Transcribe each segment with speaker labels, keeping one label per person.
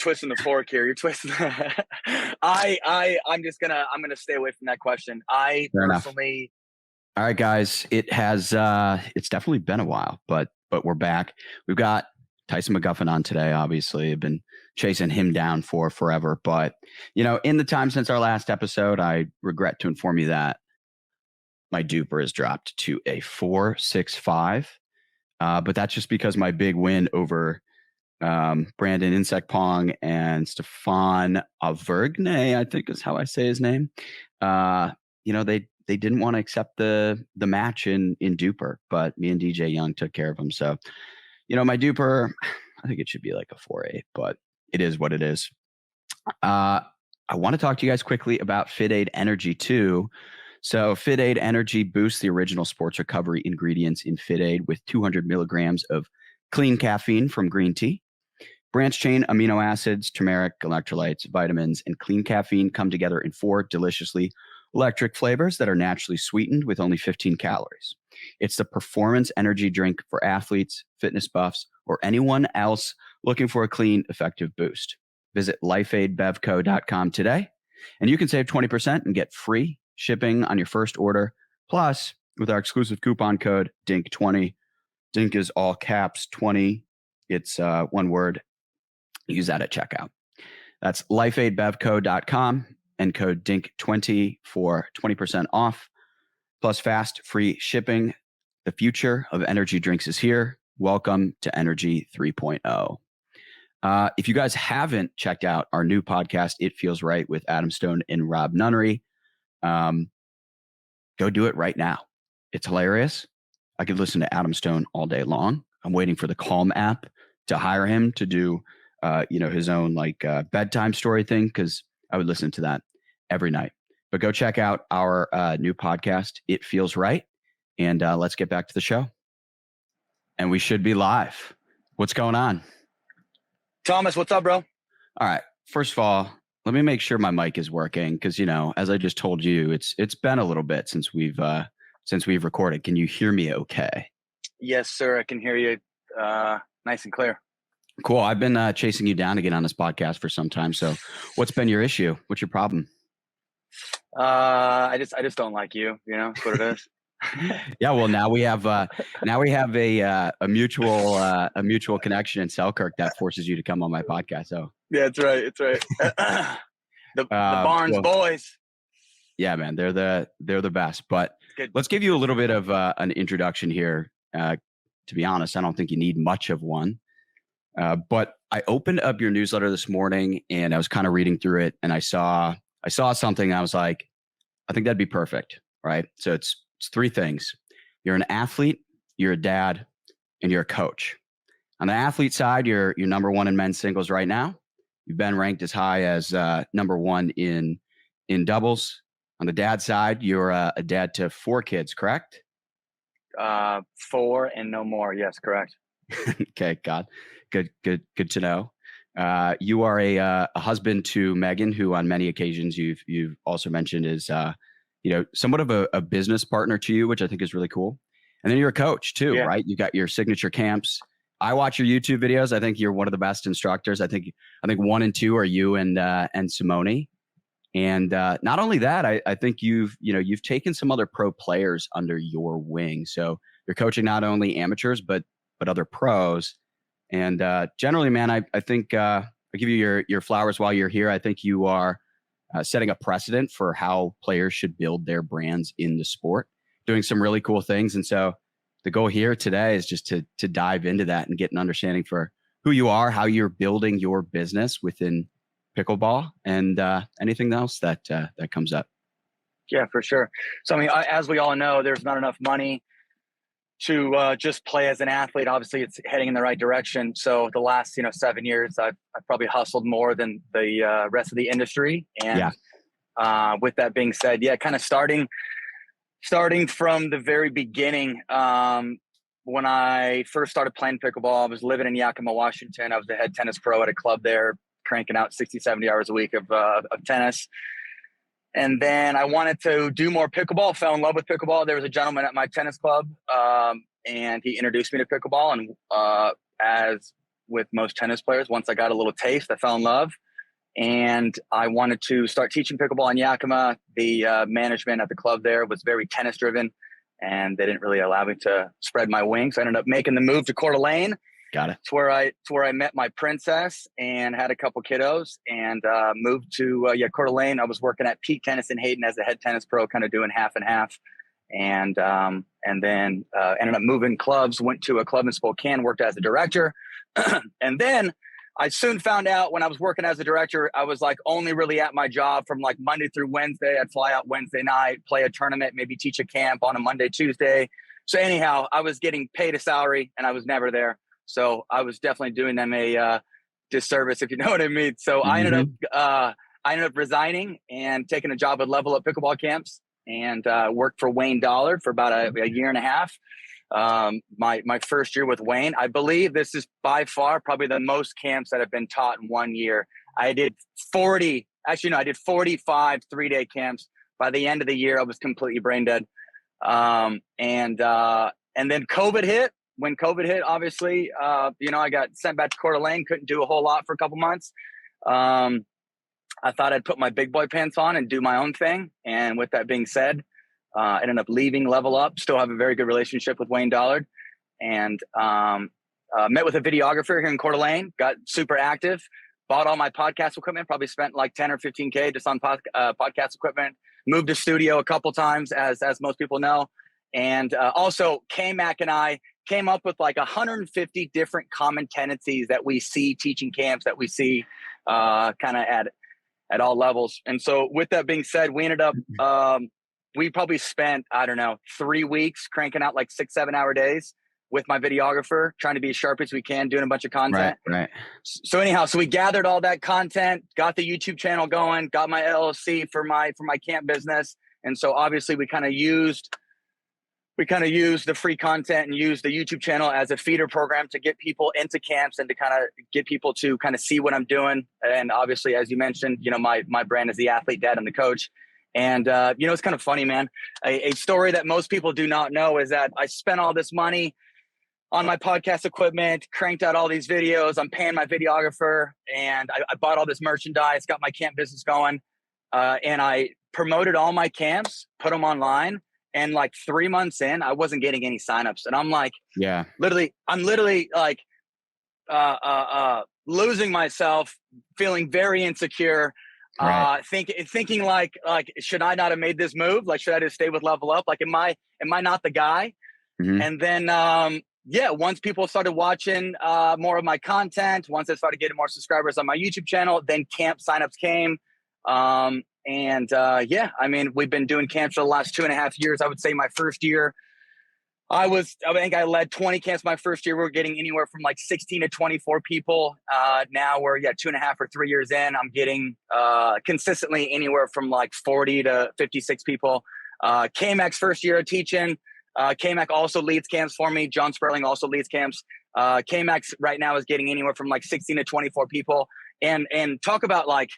Speaker 1: twisting the fork here. You're twisting. I'm gonna stay away from that question.
Speaker 2: Fair
Speaker 1: Personally.
Speaker 2: Enough. All right, guys. It has it's definitely been a while, but we're back. We've got Tyson McGuffin on today. Obviously, I've been chasing him down for forever. But in the time since our last episode, I regret to inform you that my duper has dropped to a 4.65. But that's just because my big win over Brandon Insect Pong and Stefan Avergne, I think is how I say his name. They didn't want to accept the match in duper, but me and DJ Young took care of them. So, my duper, I think it should be like a 4.8, but it is what it is. I want to talk to you guys quickly about FitAid Energy 2. So FitAid Energy boosts the original sports recovery ingredients in FitAid with 200 milligrams of clean caffeine from green tea. Branch chain amino acids, turmeric, electrolytes, vitamins, and clean caffeine come together in 4 deliciously electric flavors that are naturally sweetened with only 15 calories. It's the performance energy drink for athletes, fitness buffs, or anyone else looking for a clean, effective boost. Visit lifeaidbevco.com today, and you can save 20% and get free shipping on your first order. Plus, with our exclusive coupon code DINK20, DINK is all caps 20. It's one word. Use that at checkout. That's lifeaidbevco.com and code DINK20 for 20% off. Plus fast, free shipping. The future of energy drinks is here. Welcome to Energy 3.0. If you guys haven't checked out our new podcast, It Feels Right with Adam Stone and Rob Nunnery, go do it right now. It's hilarious. I could listen to Adam Stone all day long. I'm waiting for the Calm app to hire him to do, his own bedtime story thing, because I would listen to that every night. But go check out our new podcast, It Feels Right, and let's get back to the show. And we should be live. What's going on?
Speaker 1: Thomas, what's up, bro?
Speaker 2: All right. First of all, let me make sure my mic is working because, as I just told you, it's been a little bit since we've recorded. Can you hear me okay?
Speaker 1: Yes, sir. I can hear you nice and clear.
Speaker 2: Cool. I've been chasing you down to get on this podcast for some time. So what's been your issue? What's your problem?
Speaker 1: I just don't like you. That's what it is.
Speaker 2: Yeah. Well, now we have a mutual connection in Selkirk that forces you to come on my podcast. So
Speaker 1: yeah, it's right. It's right. the Barnes boys.
Speaker 2: Yeah, man, they're the best. But let's give you a little bit of an introduction here. To be honest, I don't think you need much of one. But I opened up your newsletter this morning and I was kind of reading through it, and I saw something. I was like, I think that'd be perfect, right? So it's 3 things. You're an athlete, you're a dad, and you're a coach. On the athlete side, you're number 1 in men's singles right now. You've been ranked as high as number 1 in doubles. On the dad side, you're a dad to 4 kids, correct?
Speaker 1: 4 and no more. Yes, correct.
Speaker 2: Okay, God, good to know. You are a husband to Megan, who on many occasions you've also mentioned is somewhat of a business partner to you, which I think is really cool. And then you're a coach too, yeah. Right? You got your signature camps. I watch your YouTube videos. I think you're one of the best instructors. I think 1 and 2 are you and Simone. And not only that, I think you've taken some other pro players under your wing. So you're coaching not only amateurs but other pros. And generally, man, I think I give you your flowers while you're here. I think you are setting a precedent for how players should build their brands in the sport, doing some really cool things. And so the goal here today is just to dive into that and get an understanding for who you are, how you're building your business within pickleball, and anything else that comes up.
Speaker 1: Yeah, for sure. So, I mean, as we all know, there's not enough money to just play as an athlete. Obviously, it's heading in the right direction. So the last 7 years, I've probably hustled more than the rest of the industry. And with that being said, kind of starting from the very beginning. When I first started playing pickleball, I was living in Yakima, Washington. I was the head tennis pro at a club there, cranking out 60, 70 hours a week of tennis. And then I wanted to do more pickleball, fell in love with pickleball. There was a gentleman at my tennis club, and he introduced me to pickleball. And as with most tennis players. Once I got a little taste, I fell in love, and I wanted to start teaching pickleball in Yakima. The management at the club there was very tennis driven, and they didn't really allow me to spread my wings. I ended up making the move to Coeur d'Alene.
Speaker 2: Got it.
Speaker 1: It's where I met my princess and had a couple kiddos, and moved to Coeur d'Alene. I was working at Peak Tennis in Hayden as a head tennis pro, kind of doing half and half, and then ended up moving clubs. Went to a club in Spokane, worked as a director, and then I soon found out when I was working as a director, I was like only really at my job from like Monday through Wednesday. I'd fly out Wednesday night, play a tournament, maybe teach a camp on a Monday, Tuesday. So anyhow, I was getting paid a salary, and I was never there. So I was definitely doing them a disservice, if you know what I mean. So I ended up resigning and taking a job at Level Up Pickleball Camps, and worked for Wayne Dollard for about a year and a half. My first year with Wayne, I believe this is by far probably the most camps that have been taught in 1 year. I did 45 3-day camps. By the end of the year, I was completely brain dead. And then COVID hit. When COVID hit, obviously, I got sent back to Coeur d'Alene, couldn't do a whole lot for a couple months. I thought I'd put my big boy pants on and do my own thing. And with that being said, I ended up leaving Level Up, still have a very good relationship with Wayne Dollard, and met with a videographer here in Coeur d'Alene, got super active, bought all my podcast equipment, probably spent like 10 or 15K just on podcast equipment, moved to studio a couple times, as most people know. And also K-Mac and I came up with like 150 different common tendencies that we see teaching camps, that we see kind of at all levels. And so with that being said, we ended up, we probably spent, 3 weeks cranking out like 6-7 hour days with my videographer, trying to be as sharp as we can, doing a bunch of content.
Speaker 2: Right.
Speaker 1: So anyhow, so we gathered all that content, got the YouTube channel going, got my LLC for my camp business. And so obviously we kind of used the free content and used the YouTube channel as a feeder program to get people into camps and to kind of get people to kind of see what I'm doing. And obviously, as you mentioned, my brand is the athlete dad and the coach. And, it's kind of funny, man. A story that most people do not know is that I spent all this money on my podcast equipment, cranked out all these videos. I'm paying my videographer, and I bought all this merchandise, got my camp business going. And I promoted all my camps, put them online. And like 3 months in, I wasn't getting any signups. And I'm like, I'm literally like losing myself, feeling very insecure, thinking like, should I not have made this move? Like, should I just stay with Level Up? Like, am I not the guy? Mm-hmm. And then, once people started watching more of my content, once I started getting more subscribers on my YouTube channel, then camp signups came. We've been doing camps for the last 2.5 years. I would say my first year, I think I led 20 camps my first year. We were getting anywhere from like 16 to 24 people. Now we're 2.5 or 3 years in. I'm getting consistently anywhere from like 40 to 56 people. K-Mac's first year of teaching. K-Mac also leads camps for me. John Sperling also leads camps. K-Mac's right now is getting anywhere from like 16 to 24 people. And talk about like,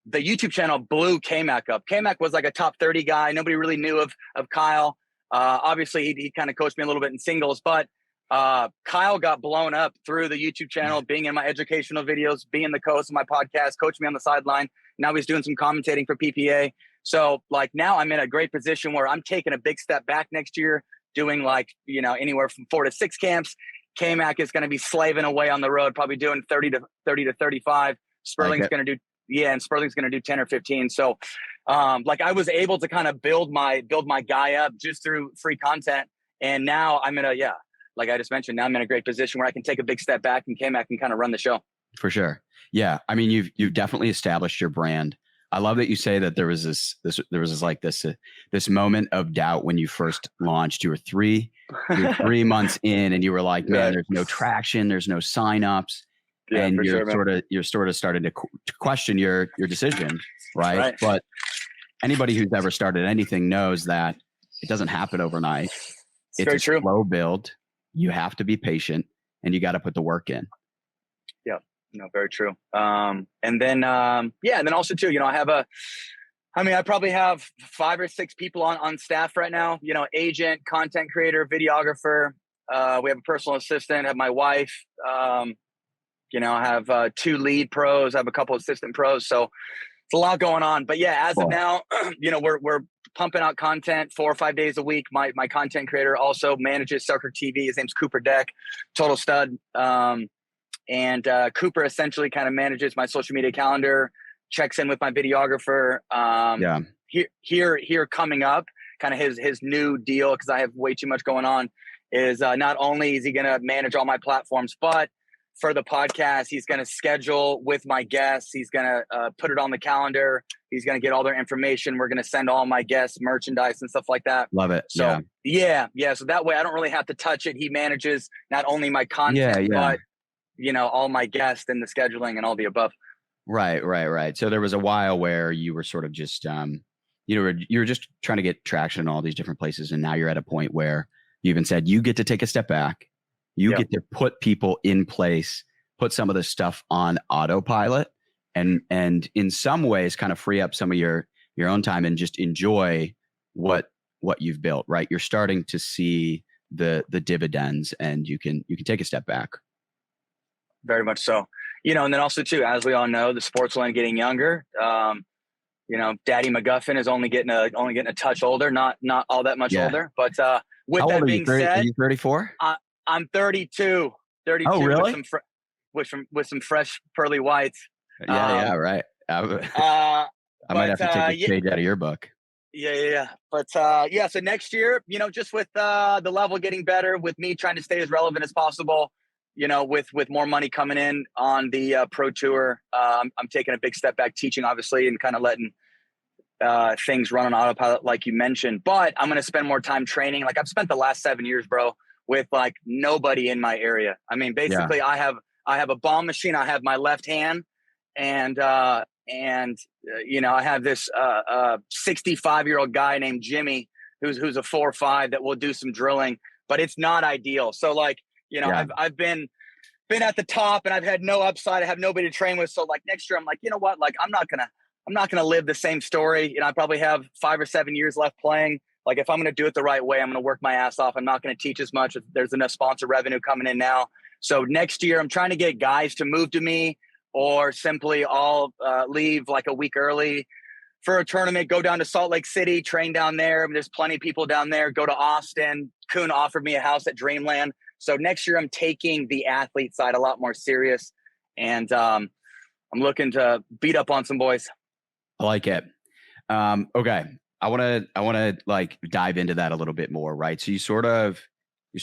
Speaker 1: the YouTube channel blew K-Mac up. K-Mac was like a top 30 guy. Nobody really knew of Kyle. Obviously, he kind of coached me a little bit in singles, but Kyle got blown up through the YouTube channel, being in my educational videos, being the host of my podcast, coaching me on the sideline. Now he's doing some commentating for PPA. So like now I'm in a great position where I'm taking a big step back next year, doing like, anywhere from 4 to 6 camps. K-Mac is going to be slaving away on the road, probably doing 30 to 35. Sperling's going to do and Sperling's going to do 10 or 15. So, I was able to kind of build my guy up just through free content. And now I'm like I just mentioned, now I'm in a great position where I can take a big step back and K-Mac can kind of run the show.
Speaker 2: For sure. Yeah. I mean, you've definitely established your brand. I love that you say that there was this moment of doubt when you first launched. You were 3 months in and you were like, man, there's no traction. There's no signups. Yeah, and you're sort of starting to question your decision, right? But anybody who's ever started anything knows that it doesn't happen overnight. It's a slow build. You have to be patient, and you got to put the work in.
Speaker 1: Yeah, no, very true. And then also too, I probably have 5 or 6 people on staff right now. Agent, content creator, videographer. We have a personal assistant. Have my wife. I have 2 lead pros. I have a couple assistant pros. So it's a lot going on. But yeah, as of now, we're pumping out content 4 or 5 days a week. My content creator also manages Selkirk TV. His name's Cooper Deck, total stud. And Cooper essentially kind of manages my social media calendar, checks in with my videographer. Here coming up, kind of his new deal, because I have way too much going on, is not only is he going to manage all my platforms, but for the podcast, he's going to schedule with my guests. He's going to put it on the calendar. He's going to get all their information. We're going to send all my guests merchandise and stuff like that.
Speaker 2: Love it.
Speaker 1: So yeah. So that way I don't really have to touch it. He manages not only my content, but all my guests and the scheduling and all the above.
Speaker 2: Right. So there was a while where you were sort of just, you were just trying to get traction in all these different places. And now you're at a point where you even said you get to take a step back. You get to put people in place, put some of this stuff on autopilot, and in some ways kind of free up some of your own time and just enjoy what you've built, right? You're starting to see the dividends, and you can take a step back.
Speaker 1: Very much so. And then also too, as we all know, the sports line getting younger. Daddy McGuffin is only getting a touch older, not all that much older. But with
Speaker 2: How
Speaker 1: that
Speaker 2: old are
Speaker 1: being
Speaker 2: you?
Speaker 1: said,
Speaker 2: are you 34?
Speaker 1: I'm 32.
Speaker 2: Oh, really?
Speaker 1: With some fresh pearly whites.
Speaker 2: Right. I might have to take a page out of your book.
Speaker 1: Yeah. But so next year, just with the level getting better, with me trying to stay as relevant as possible, with more money coming in on the pro tour, I'm taking a big step back teaching, obviously, and kind of letting things run on autopilot, like you mentioned. But I'm going to spend more time training. Like I've spent the last 7 years, bro, with like nobody in my area. I mean, basically I have a bomb machine. I have my left hand, and I have this 65-year-old guy named Jimmy who's a 4-5 that will do some drilling, but it's not ideal. So like, I've been at the top and I've had no upside. I have nobody to train with. So like next year I'm like, you know what? Like I'm not gonna live the same story. I probably have 5 or 7 years left playing. Like if I'm going to do it the right way, I'm going to work my ass off. I'm not going to teach as much. There's enough sponsor revenue coming in now. So next year, I'm trying to get guys to move to me, or simply all leave like a week early for a tournament, go down to Salt Lake City, train down there. I mean, there's plenty of people down there. Go to Austin. Kuhn offered me a house at Dreamland. So next year, I'm taking the athlete side a lot more serious. And I'm looking to beat up on some boys.
Speaker 2: I like it. Okay. I want to like dive into that a little bit more, right? So you sort of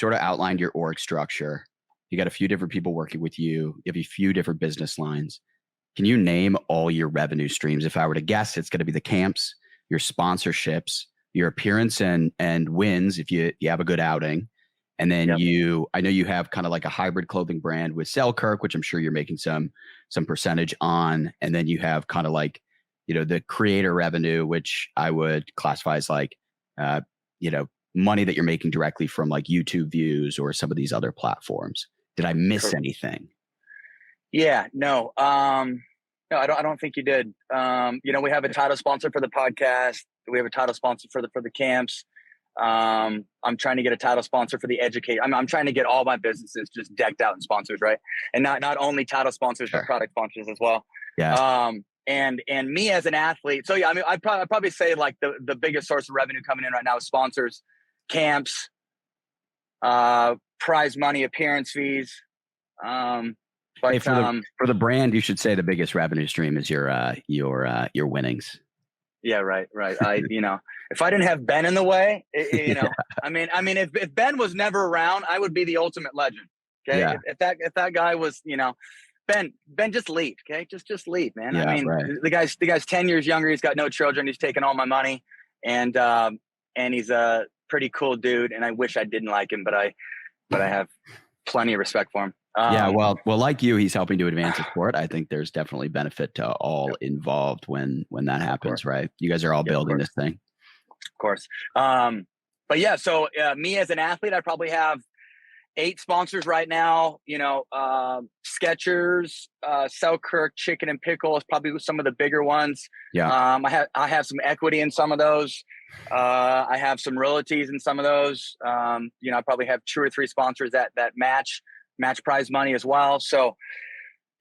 Speaker 2: outlined your org structure. You got a few different people working with you. You have a few different business lines. Can you name all your revenue streams? If I were to guess, it's going to be the camps, your sponsorships, your appearance and wins if you have a good outing. And then I know you have kind of like a hybrid clothing brand with Selkirk, which I'm sure you're making some percentage on. And then you have kind of like, the creator revenue, which I would classify as like, money that you're making directly from like YouTube views or some of these other platforms. Did I miss anything?
Speaker 1: Yeah, no, I don't think you did. We have a title sponsor for the podcast. We have a title sponsor for the camps. I'm trying to get a title sponsor for the educate. I'm trying to get all my businesses just decked out in sponsors, right? And not only title sponsors, but product sponsors as well.
Speaker 2: Yeah.
Speaker 1: And me as an athlete. So yeah, I mean, I'd probably say like the biggest source of revenue coming in right now is sponsors, camps, prize money, appearance fees. But
Speaker 2: hey, for the brand, you should say the biggest revenue stream is your winnings.
Speaker 1: Yeah, right. If I didn't have Ben in the way, I mean, if Ben was never around, I would be the ultimate legend. Okay. Yeah. If that guy was, Ben, just leave. Okay. Just leave, man.
Speaker 2: Yeah,
Speaker 1: I mean, right. the guy's 10 years younger. He's got no children. He's taking all my money, and he's a pretty cool dude. And I wish I didn't like him, but I have plenty of respect for him.
Speaker 2: Yeah. Well, like you, he's helping to advance the sport. I think there's definitely benefit to all involved when that happens, right? You guys are all building this thing.
Speaker 1: Of course. But yeah, so me as an athlete, I probably have 8 sponsors right now. Skechers, Selkirk, Chicken and Pickle is probably some of the bigger ones.
Speaker 2: Yeah.
Speaker 1: I have some equity in some of those. I have some royalties in some of those. I probably have 2 or 3 sponsors that match prize money as well. So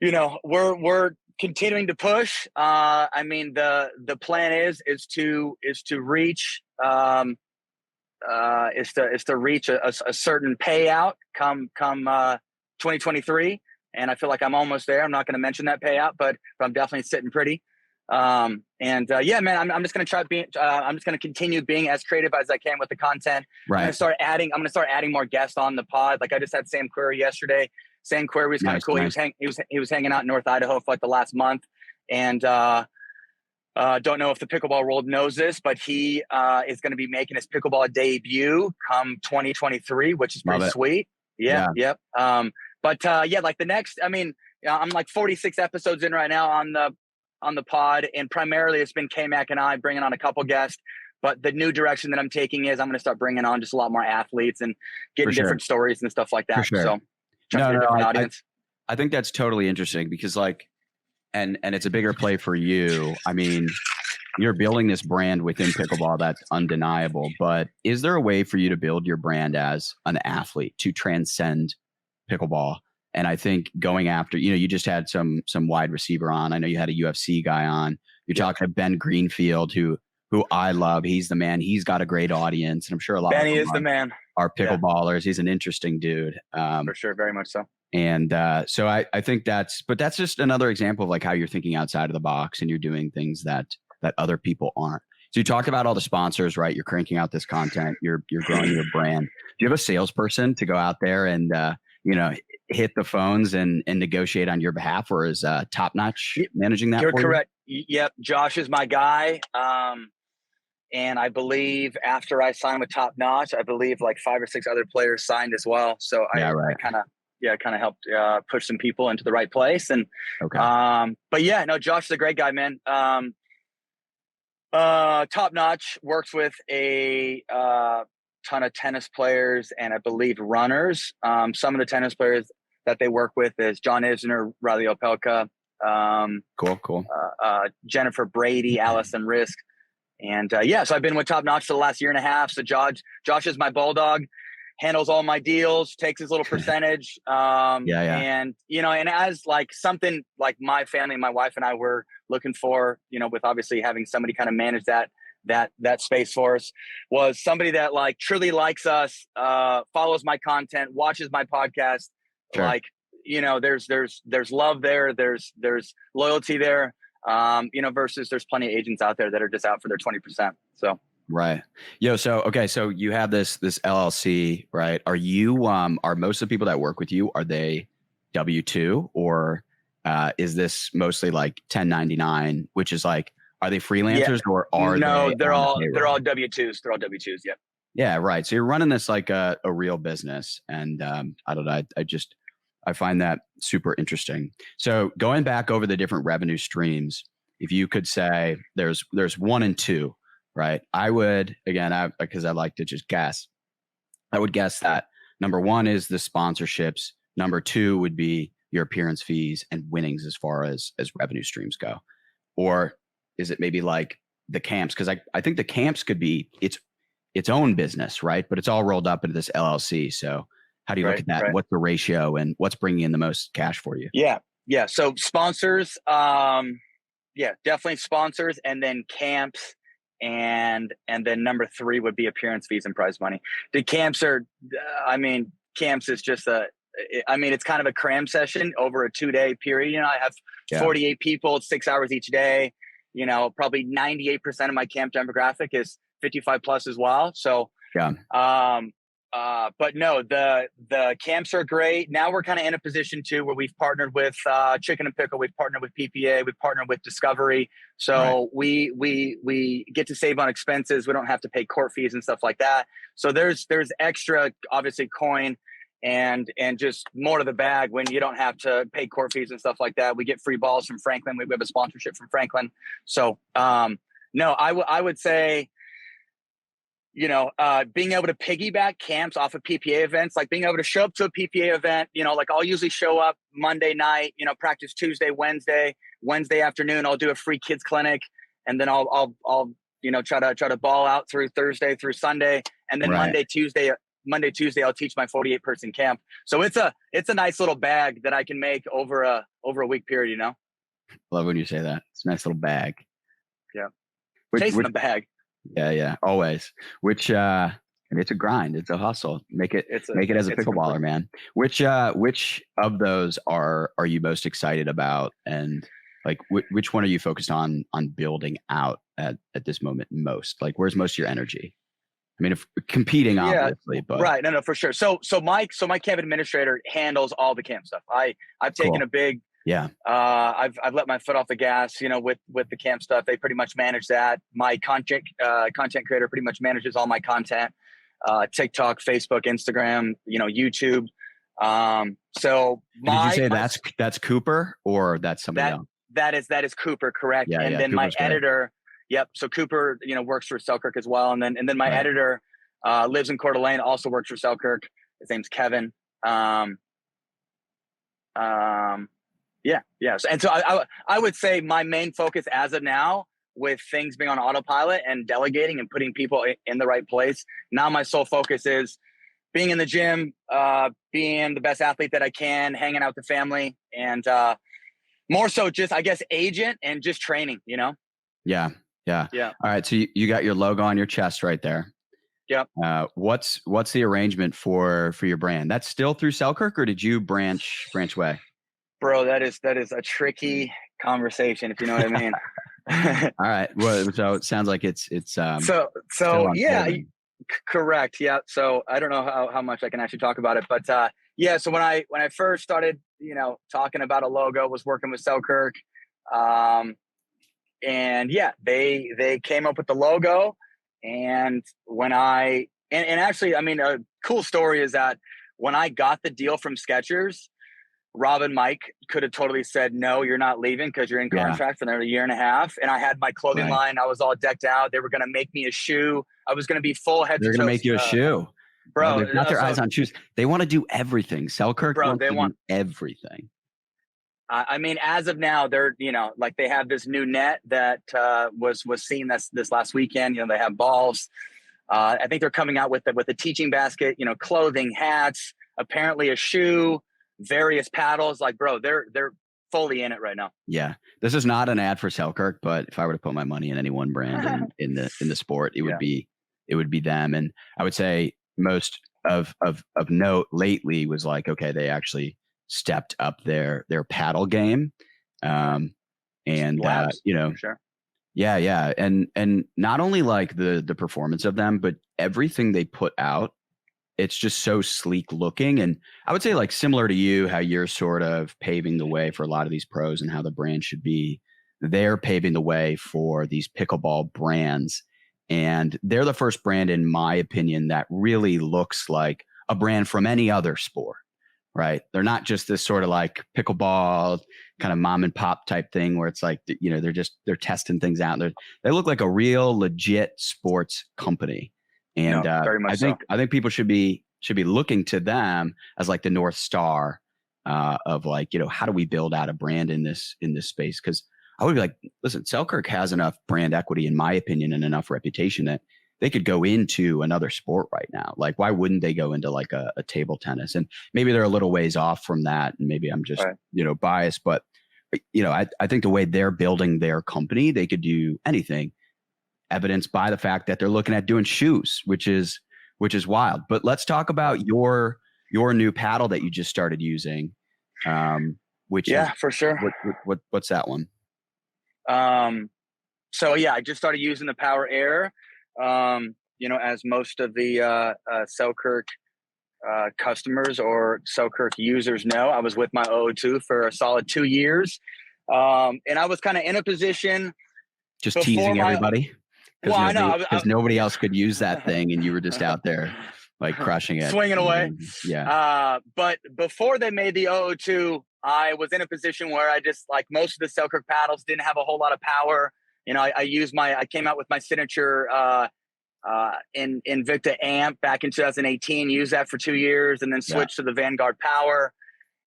Speaker 1: we're continuing to push. I mean, the plan is to reach is to reach a certain payout come 2023, and I feel like I'm almost there. I'm not going to mention that payout, but I'm definitely sitting pretty. Yeah, man, I'm just going to try being. I'm just going to continue being as creative as I can with the content.
Speaker 2: Right.
Speaker 1: I'm going to start adding more guests on the pod. Like I just had Sam Querrey yesterday. Sam Querrey was kind of cool. Nice. He was hanging out in North Idaho for like the last month, and don't know if the pickleball world knows this, but he is going to be making his pickleball debut come 2023, which is pretty sweet. Yeah. Yep. Like the next, I mean, I'm like 46 episodes in right now on the pod, and primarily it's been K-Mac and I bringing on a couple guests. But the new direction that I'm taking is I'm going to start bringing on just a lot more athletes and getting different stories and stuff like that. So,
Speaker 2: I think that's totally interesting because like, and it's a bigger play for you. I mean, you're building this brand within pickleball that's undeniable, but is there a way for you to build your brand as an athlete to transcend pickleball? And I think going after, you just had some wide receiver on. I know you had a UFC guy on. You're talking to Ben Greenfield, who I love. He's the man. He's got a great audience, and I'm sure a lot
Speaker 1: Benny
Speaker 2: of
Speaker 1: is the man.
Speaker 2: Are pickleballers. He's an interesting dude.
Speaker 1: For sure, very much so.
Speaker 2: And so I think that's just another example of like how you're thinking outside of the box and you're doing things that other people aren't. So you talked about all the sponsors, right? You're cranking out this content. You're growing your brand. Do you have a salesperson to go out there and hit the phones and negotiate on your behalf, or is Top Notch managing that?
Speaker 1: You're correct. Yep, Josh is my guy. And I believe after I signed with Top Notch, I believe like 5 or 6 other players signed as well. So I kind of helped push some people into the right place. And but yeah, no, Josh is a great guy, man. Top Notch works with a ton of tennis players and I believe runners. Some of the tennis players that they work with is John Isner, Riley Opelka,
Speaker 2: cool.
Speaker 1: Jennifer Brady, Allison Risk. And so I've been with Top Notch for the last year and a half. So Josh is my bulldog, handles all my deals, takes his little percentage. And and as like something like my family, my wife and I were looking for, with obviously having somebody kind of manage that space for us, was somebody that like truly likes us, follows my content, watches my podcast. Sure. Like, there's love there. There's loyalty there. Versus there's plenty of agents out there that are just out for their 20%. So.
Speaker 2: Right. So you have this LLC, right? Are you, are most of the people that work with you, are they W-2 or, is this mostly like 1099, which is like, are they freelancers or are they?
Speaker 1: They're all W-2s. They're all W-2s. Yep.
Speaker 2: Yeah. Right. So you're running this like a real business, and, I don't know. I find that super interesting. So going back over the different revenue streams, if you could say there's 1 and 2, right? I would, again, because I like to just guess, I would guess that number 1 is the sponsorships. Number 2 would be your appearance fees and winnings as far as revenue streams go. Or is it maybe like the camps? Because I think the camps could be its own business, right? But it's all rolled up into this LLC. So how do you look at that? Right. What's the ratio and what's bringing in the most cash for you?
Speaker 1: Yeah. So sponsors, definitely sponsors, and then camps, and then number 3 would be appearance fees and prize money. The camps are, camps is just it's kind of a cram session over a 2-day period. I have 48 people, 6 hours each day. Probably 98% of my camp demographic is 55 plus as well. So, but no, the camps are great. Now we're kind of in a position too where we've partnered with Chicken and Pickle, we've partnered with PPA, we've partnered with Discovery. So we get to save on expenses. We don't have to pay court fees and stuff like that. So there's extra, obviously, coin and just more to the bag when you don't have to pay court fees and stuff like that. We get free balls from Franklin. We have a sponsorship from Franklin. So no, I would say, being able to piggyback camps off of PPA events, like being able to show up to a PPA event, like I'll usually show up Monday night, practice Tuesday, Wednesday afternoon, I'll do a free kids clinic. And then I'll try to ball out through Thursday through Sunday. And then Monday, Tuesday, I'll teach my 48 person camp. So it's a nice little bag that I can make over a over a week period, you know?
Speaker 2: Love when you say that. It's a nice little bag.
Speaker 1: Yeah.
Speaker 2: Which,
Speaker 1: Chasing the bag.
Speaker 2: yeah, always. And it's a grind. It's a hustle. Make it as a pickleballer, man. Which of those are you most excited about, and like which one are you focused on building out at this moment most? Like, where's most of your energy? I mean, if competing, obviously, but
Speaker 1: right, no, for sure. So my camp administrator handles all the camp stuff. I've taken
Speaker 2: cool.
Speaker 1: a big I've let my foot off the gas, you know, with the camp stuff. They pretty much manage that. My content creator pretty much manages all my content. TikTok, Facebook, Instagram, you know, YouTube. So
Speaker 2: did you say that's Cooper or that's somebody else?
Speaker 1: That is Cooper, correct?
Speaker 2: Yeah,
Speaker 1: and then
Speaker 2: Cooper's
Speaker 1: my editor, yep. So Cooper, you know, works for Selkirk as well, and then my editor lives in Coeur d'Alene, also works for Selkirk. His name's Kevin. Yeah. And so I would say my main focus as of now, with things being on autopilot and delegating and putting people in the right place, now my sole focus is being in the gym, being the best athlete that I can, hanging out with the family, and more so just, I guess, agent and just training, you know?
Speaker 2: Yeah. All right. So you got your logo on your chest right there.
Speaker 1: Yep.
Speaker 2: What's the arrangement for your brand? That's still through Selkirk, or did you branch away?
Speaker 1: Bro, that is a tricky conversation, if you know what I mean.
Speaker 2: All right. Well, so it sounds like it's
Speaker 1: so yeah, correct. Yeah. So I don't know how much I can actually talk about it, but yeah. So when I first started, you know, talking about a logo, was working with Selkirk, and yeah, they came up with the logo, and when and actually, I mean, a cool story is that when I got the deal from Skechers, Rob and Mike could have totally said, no, you're not leaving because you're in contract for another 1.5 years. And I had my clothing line. I was all decked out. They were going to make me a shoe. I was going to be full head to toe.
Speaker 2: They're going to make you a shoe.
Speaker 1: Bro,
Speaker 2: they've got their eyes on shoes. They want to do everything. Selkirk wants to do everything.
Speaker 1: I mean, as of now, they're, you know, like they have this new net that was seen this last weekend. You know, they have balls. I think they're coming out with a teaching basket, you know, clothing, hats, apparently a shoe, various paddles. Like, bro, they're fully in it right now.
Speaker 2: Yeah, this is not an ad for Selkirk, but if I were to put my money in any one brand in the sport, it would be them. And I would say most of note lately was like, okay, they actually stepped up their paddle game, and you know,
Speaker 1: sure.
Speaker 2: Yeah, and not only like the performance of them, but everything they put out. It's just so sleek looking. And I would say, like, similar to you, how you're sort of paving the way for a lot of these pros and how the brand should be, they're paving the way for these pickleball brands. And they're the first brand, in my opinion, that really looks like a brand from any other sport, right? They're not just this sort of like pickleball kind of mom and pop type thing where it's like, you know, they're testing things out. They look like a real legit sports company. And
Speaker 1: very much
Speaker 2: I think people should be looking to them as like the North Star of like, you know, how do we build out a brand in this space? Because I would be like, listen, Selkirk has enough brand equity, in my opinion, and enough reputation that they could go into another sport right now. Like, why wouldn't they go into like a table tennis? And maybe they're a little ways off from that, and maybe I'm just you know, biased, but you know, I think the way they're building their company, they could do anything. Evidenced by the fact that they're looking at doing shoes, which is wild. But let's talk about your new paddle that you just started using. Which is,
Speaker 1: for sure.
Speaker 2: What's that one?
Speaker 1: So yeah, I just started using the Power Air. You know, as most of the Selkirk customers or Selkirk users know, I was with my 002 for a solid 2 years, and I was kind of in a position.
Speaker 2: Just teasing everybody.
Speaker 1: Well, I know,
Speaker 2: because nobody else could use that thing, and you were just out there like crushing it,
Speaker 1: swinging away.
Speaker 2: Yeah.
Speaker 1: But before they made the 002, I was in a position where I just, like most of the Selkirk paddles, didn't have a whole lot of power. You know, I came out with my signature Invicta amp back in 2018. Used that for 2 years, and then switched to the Vanguard Power.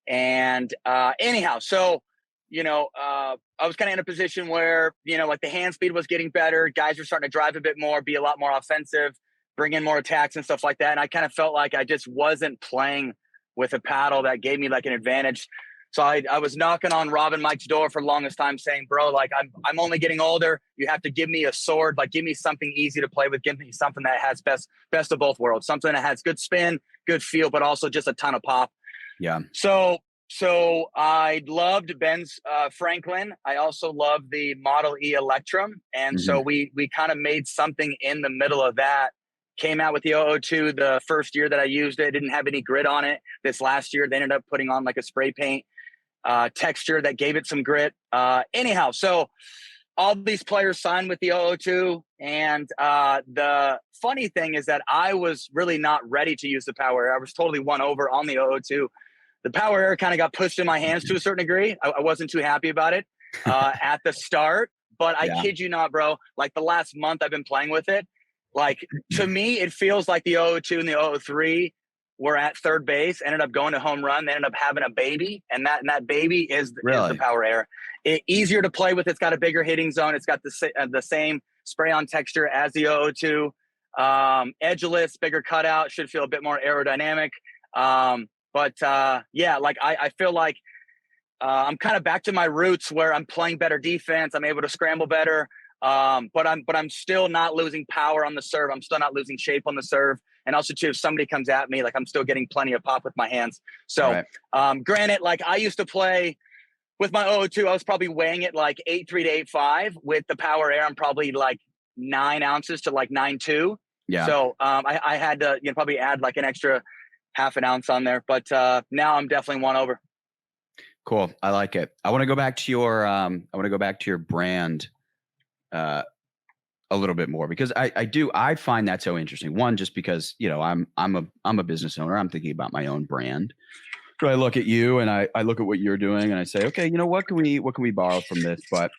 Speaker 1: And anyhow, so. You know, I was kind of in a position where, you know, like the hand speed was getting better. Guys were starting to drive a bit more, be a lot more offensive, bring in more attacks and stuff like that. And I kind of felt like I just wasn't playing with a paddle that gave me like an advantage. So I was knocking on Rob and Mike's door for the longest time saying, bro, like I'm only getting older. You have to give me a sword, like give me something easy to play with. Give me something that has best of both worlds, something that has good spin, good feel, but also just a ton of pop.
Speaker 2: Yeah.
Speaker 1: So I loved Ben's Franklin. I also loved the Model E Electrum. And so we kind of made something in the middle of that. Came out with the 002 the first year that I used it. Didn't have any grit on it. This last year, they ended up putting on like a spray paint texture that gave it some grit. Anyhow, so all these players signed with the 002. And the funny thing is that I was really not ready to use the Power Air. I was totally won over on the 002. The Power Air kind of got pushed in my hands to a certain degree. I wasn't too happy about it at the start. But I kid you not, bro, like the last month I've been playing with it. Like, to me, it feels like the 002 and the 003 were at third base, ended up going to home run. They ended up having a baby, and that baby is the Power Air. Easier to play with. It's got a bigger hitting zone. It's got the same spray-on texture as the 002. Edgeless, bigger cutout, should feel a bit more aerodynamic. Yeah, like I feel like I'm kind of back to my roots where I'm playing better defense. I'm able to scramble better. But I'm still not losing power on the serve. I'm still not losing shape on the serve. And also too, if somebody comes at me, like I'm still getting plenty of pop with my hands. So, granted, like I used to play with my 002, I was probably weighing it like 8.3 to 8.5. With the Power Air, I'm probably like 9 ounces to like 9.2. Yeah. So, I had to, probably add like an extra half an ounce on there, but, now I'm definitely won over.
Speaker 2: Cool. I like it. I want to go back to your brand a little bit more, because I find that so interesting. One, just because, I'm a business owner. I'm thinking about my own brand. So I look at you and I look at what you're doing and I say, okay, what can we borrow from this? But,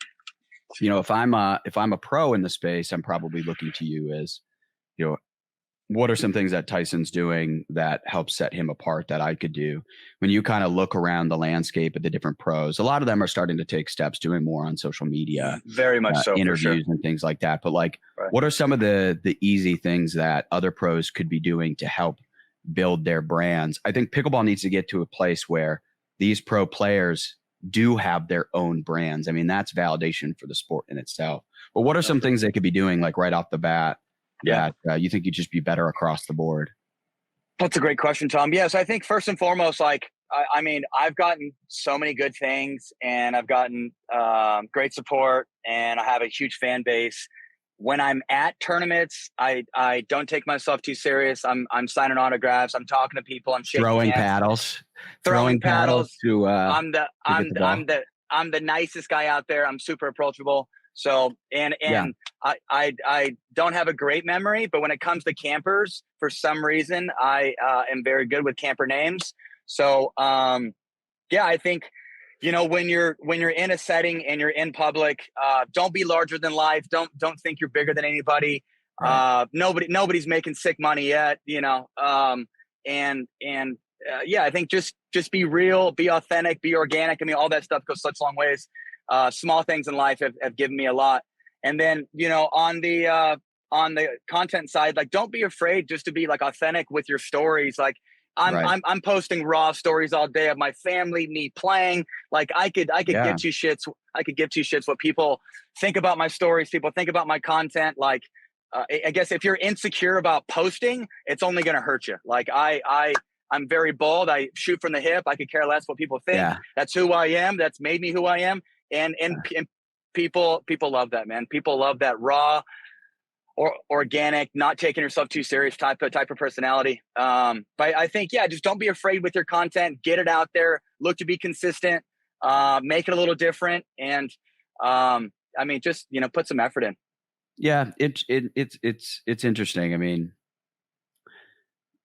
Speaker 2: if I'm a pro in the space, I'm probably looking to you as, what are some things that Tyson's doing that helps set him apart that I could do? When you kind of look around the landscape of the different pros, a lot of them are starting to take steps, doing more on social media,
Speaker 1: very much so,
Speaker 2: interviews and things like that. But like, what are some of the easy things that other pros could be doing to help build their brands? I think pickleball needs to get to a place where these pro players do have their own brands. I mean, that's validation for the sport in itself. But what are some things they could be doing, like right off the bat, that you think you'd just be better across the board?
Speaker 1: That's a great question, Tom. Yeah, so I think first and foremost, like, I mean, I've gotten so many good things, and I've gotten great support, and I have a huge fan base. When I'm at tournaments, I don't take myself too serious. I'm signing autographs. I'm talking to people. I'm shaking
Speaker 2: throwing
Speaker 1: hands,
Speaker 2: throwing paddles to.
Speaker 1: I'm the nicest guy out there. I'm super approachable. So, and I don't have a great memory, but when it comes to campers, for some reason, I am very good with camper names. So, I think, when you're in a setting and you're in public, don't be larger than life. Don't think you're bigger than anybody. Right. Nobody's making sick money yet, I think just be real, be authentic, be organic. I mean, all that stuff goes such long ways. Small things in life have given me a lot. And then, on the content side, like, don't be afraid just to be like authentic with your stories. Like I'm posting raw stories all day of my family, me playing. Like I could give two shits. I could give two shits what people think about my stories. People think about my content. Like, I guess if you're insecure about posting, it's only going to hurt you. Like I'm very bold. I shoot from the hip. I could care less what people think. Yeah. That's who I am. That's made me who I am. And people love that, man. People love that raw or organic, not taking yourself too serious type of personality. But I think, just don't be afraid with your content. Get it out there. Look to be consistent. Make it a little different. And just put some effort in.
Speaker 2: Yeah, it's interesting. I mean,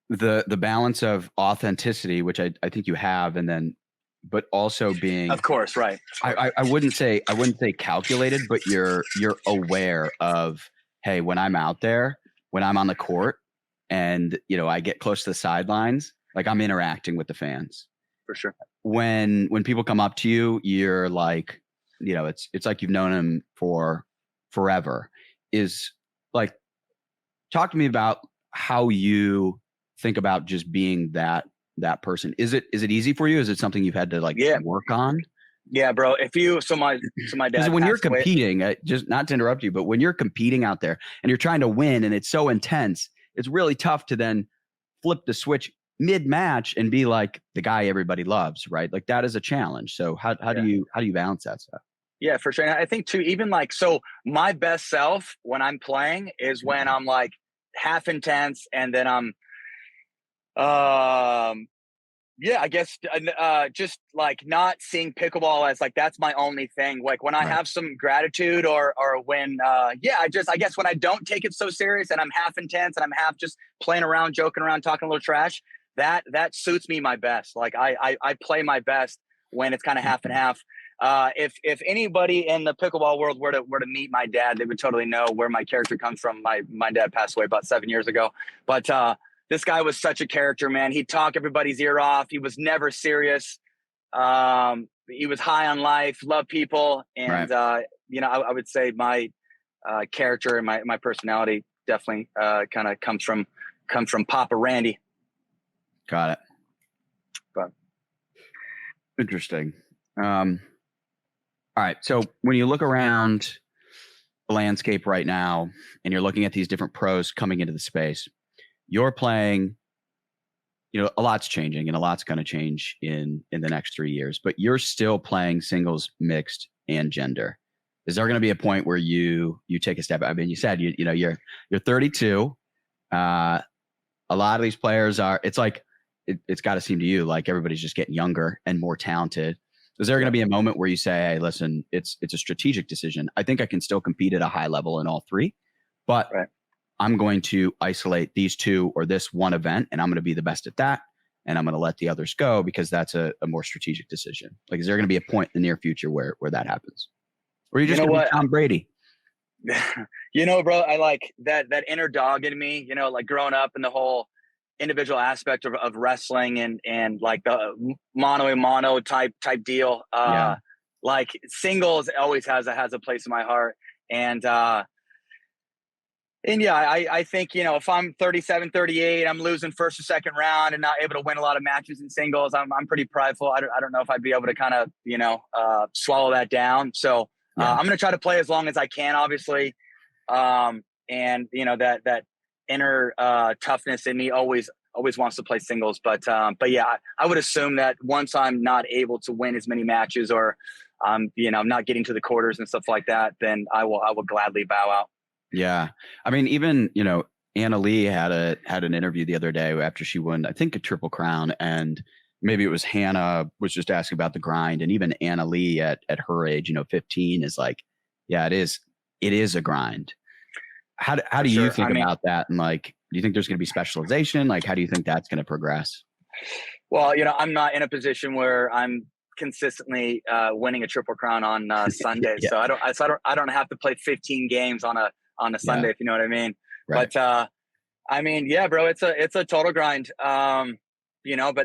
Speaker 2: the balance of authenticity, which I think you have, and then, but also being,
Speaker 1: of course, right.
Speaker 2: I wouldn't say calculated, but you're aware of, hey, when I'm out there, when I'm on the court, and I get close to the sidelines, like I'm interacting with the fans.
Speaker 1: For sure.
Speaker 2: When people come up to you, you're like, it's like you've known them for forever. Is like, talk to me about how you think about just being that that person. Is it easy for you? Is it something you've had to like
Speaker 1: Yeah.
Speaker 2: work on?
Speaker 1: Yeah, bro. So my
Speaker 2: Because
Speaker 1: dad
Speaker 2: when you're
Speaker 1: passed away.
Speaker 2: competing, just not to interrupt you, but when you're competing out there and you're trying to win and it's so intense, it's really tough to then flip the switch mid-match and be like the guy everybody loves, right? Like that is a challenge. So how do you balance that stuff?
Speaker 1: Yeah, for sure. And I think too, even like, so my best self when I'm playing is when I'm like half intense, and then I'm, yeah, I guess just like not seeing pickleball as like that's my only thing. Like when I
Speaker 2: Right.
Speaker 1: have some gratitude, or when I guess when I don't take it so serious and I'm half intense and I'm half just playing around, joking around, talking a little trash, that suits me my best. Like I play my best when it's kind of half and half. If anybody in the pickleball world were to meet my dad, they would totally know where my character comes from. My dad passed away about 7 years ago, but this guy was such a character, man. He'd talk everybody's ear off. He was never serious. He was high on life, loved people. And,
Speaker 2: Right.
Speaker 1: I would say my character and my personality definitely kind of comes from Papa Randy.
Speaker 2: Got it.
Speaker 1: But
Speaker 2: Interesting. All right. So when you look around the landscape right now and you're looking at these different pros coming into the space, you're playing, a lot's changing and a lot's going to change in the next 3 years, but you're still playing singles, mixed, and gender. Is there going to be a point where you take a step? I mean, you said, you're 32. A lot of these players are, it's like, it's got to seem to you like everybody's just getting younger and more talented. Is there going to be a moment where you say, hey, listen, it's a strategic decision. I think I can still compete at a high level in all three, but
Speaker 1: right.
Speaker 2: I'm going to isolate these two or this one event, and I'm going to be the best at that, and I'm going to let the others go because that's a more strategic decision. Like, is there going to be a point in the near future where that happens? Or are you just going to be Tom Brady?
Speaker 1: Bro, I like that inner dog in me, like growing up in the whole individual aspect of wrestling and like the mano a mano type deal.
Speaker 2: Yeah.
Speaker 1: Like singles always has a place in my heart. And yeah, I think, if I'm 37, 38, I'm losing first or second round and not able to win a lot of matches in singles, I'm pretty prideful. I don't know if I'd be able to kind of, swallow that down. So I'm going to try to play as long as I can, obviously. And that inner toughness in me always wants to play singles. But yeah, I would assume that once I'm not able to win as many matches, or I'm not getting to the quarters and stuff like that, then I will gladly bow out.
Speaker 2: Yeah. I mean, even, Anna Lee had an interview the other day after she won, I think, a Triple Crown, and maybe it was Hannah was just asking about the grind. And even Anna Lee at her age, 15, is like, yeah, it is a grind. How do you think about that? And like, do you think there's going to be specialization? Like, how do you think that's going to progress?
Speaker 1: Well, I'm not in a position where I'm consistently winning a Triple Crown on Sundays. Yeah. So I don't have to play 15 games on a Sunday, if you know what I mean. Right. But I mean, yeah, bro, it's a total grind. But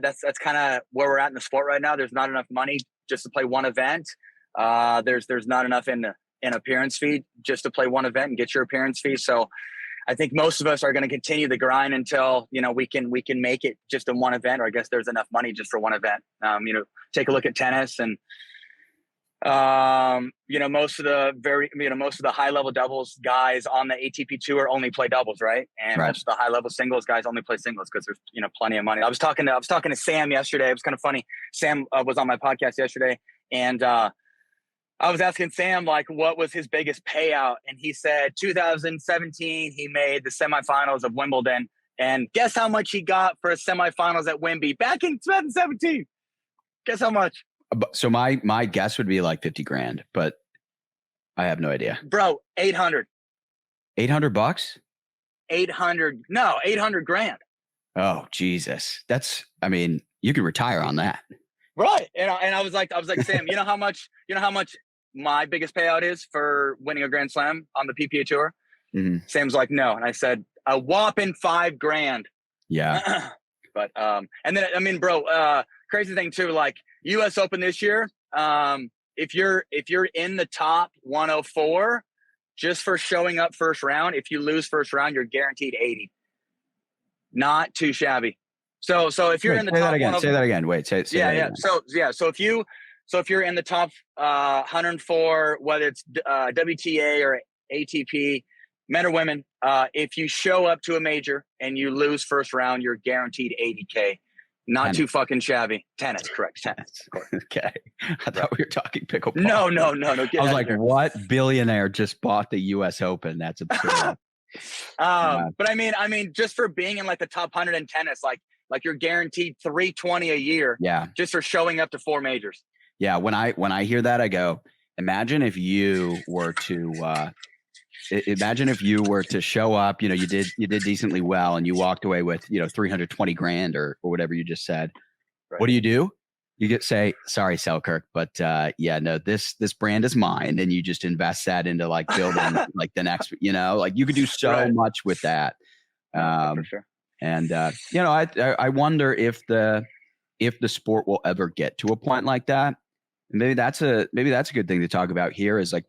Speaker 1: that's kind of where we're at in the sport right now. There's not enough money just to play one event. There's not enough in appearance fee just to play one event and get your appearance fee. So I think most of us are going to continue the grind until, we can make it just in one event, or I guess there's enough money just for one event. Take a look at tennis and, most of the high level doubles guys on the ATP tour only play doubles, right? And most of the high level singles guys only play singles because there's, plenty of money. I was talking to Sam yesterday. It was kind of funny. Sam was on my podcast yesterday, and I was asking Sam, like, what was his biggest payout? And he said 2017, he made the semifinals of Wimbledon. And guess how much he got for a semifinals at Wimby back in 2017? Guess how much?
Speaker 2: So my guess would be like 50 grand, but I have no idea.
Speaker 1: Bro, 800.
Speaker 2: $800?
Speaker 1: 800 grand.
Speaker 2: Oh, Jesus. You could retire on that.
Speaker 1: Right. And I was like, Sam, you know how much my biggest payout is for winning a Grand Slam on the PPA tour? Mm-hmm. Sam's like, no. And I said, a whopping $5 grand.
Speaker 2: Yeah.
Speaker 1: But, and then, I mean, bro, crazy thing too, like US Open this year, if you're in the top 104, just for showing up first round, if you lose first round, you're guaranteed 80. Not too shabby. So if you're
Speaker 2: Wait,
Speaker 1: in the
Speaker 2: say
Speaker 1: top
Speaker 2: that again.
Speaker 1: one of,
Speaker 2: Say that again. Wait, say
Speaker 1: yeah,
Speaker 2: that
Speaker 1: yeah.
Speaker 2: again.
Speaker 1: So if you're in the top 104, whether it's WTA or ATP, men or women, if you show up to a major and you lose first round, you're guaranteed 80K. Not
Speaker 2: Tennis.
Speaker 1: too fucking shabby. Tennis, correct? Tennis.
Speaker 2: Okay. I thought we were talking pickleball.
Speaker 1: No.
Speaker 2: I was like, what billionaire just bought the U.S. Open? That's absurd.
Speaker 1: But I mean, just for being in like the top 100 in tennis, like you're guaranteed 320 a year.
Speaker 2: Yeah.
Speaker 1: Just for showing up to 4 majors.
Speaker 2: Yeah. When I hear that, I go, imagine if you were to show up, you did decently well and you walked away with, 320 grand or whatever you just said. Right. What do? You get say, sorry, Selkirk, but this brand is mine. And you just invest that into like building like the next, like you could do so much with that.
Speaker 1: For sure.
Speaker 2: And I wonder if the sport will ever get to a point like that. And maybe that's a good thing to talk about here is like,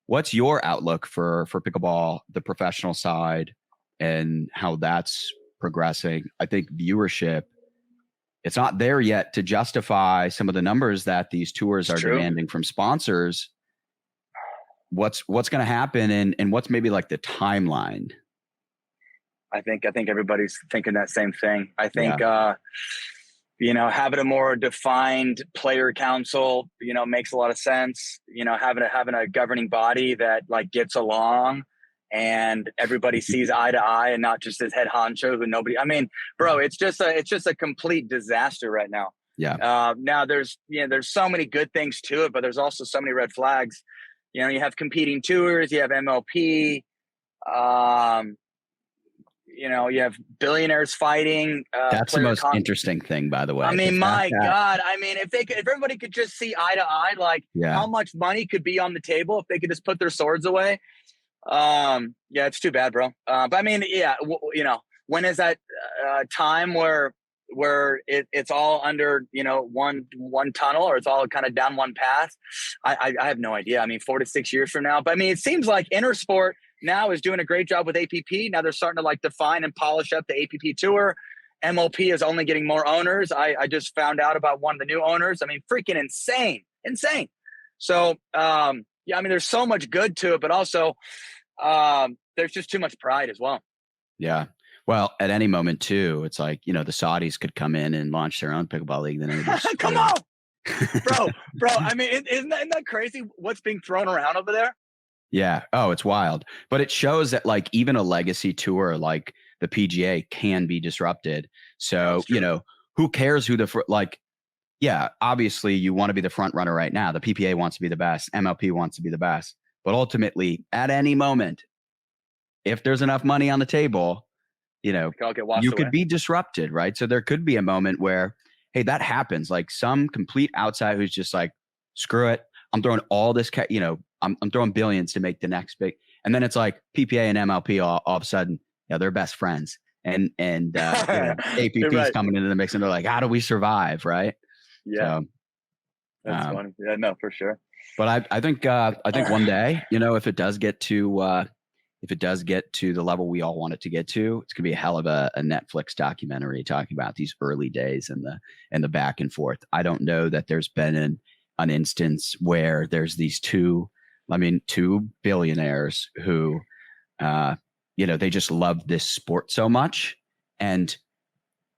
Speaker 2: what's your outlook for pickleball, the professional side, and how that's progressing? I think viewership, it's not there yet to justify some of the numbers that these tours are demanding from sponsors. What's going to happen and what's maybe like the timeline?
Speaker 1: I think everybody's thinking that same thing. I think, having a more defined player council, makes a lot of sense. Having a governing body that like gets along and everybody sees eye to eye and not just this head honcho who nobody, I mean, bro, it's just a complete disaster right now.
Speaker 2: Yeah.
Speaker 1: Now there's so many good things to it, but there's also so many red flags. You have competing tours, you have MLP, you have billionaires fighting.
Speaker 2: That's the most interesting thing, by the way.
Speaker 1: I mean, God. I mean, if everybody could just see eye to eye, like how much money could be on the table if they could just put their swords away. It's too bad, bro. But I mean, when is that time where it's all under, one tunnel or it's all kind of down one path? I have no idea. I mean, 4 to 6 years from now, but I mean, it seems like Intersport now is doing a great job with APP. Now they're starting to like define and polish up the APP tour. MLP is only getting more owners. I just found out about one of the new owners. I mean, freaking insane. So, I mean, there's so much good to it, but also there's just too much pride as well.
Speaker 2: Yeah. Well, at any moment too, it's like, the Saudis could come in and launch their own pickleball league. Then
Speaker 1: come on, bro. I mean, isn't that crazy? What's being thrown around over there?
Speaker 2: Yeah. Oh, it's wild. But it shows that like even a legacy tour like the PGA can be disrupted. So, who cares who obviously you want to be the front runner right now. The PPA wants to be the best. MLP wants to be the best. But ultimately, at any moment, if there's enough money on the table, you could be disrupted, right? So there could be a moment where, hey, that happens. Like some complete outside who's just like, screw it. I'm throwing all this, I'm throwing billions to make the next big. And then it's like PPA and MLP all of a sudden, they're best friends. And APP's coming into the mix and they're like, how do we survive, right?
Speaker 1: Yeah. So, that's funny. Yeah, no, for sure.
Speaker 2: But I think one day, if it does get to the level we all want it to get to, it's gonna be a hell of a Netflix documentary talking about these early days and the back and forth. I don't know that there's been an instance where there's these two billionaires who, they just love this sport so much. And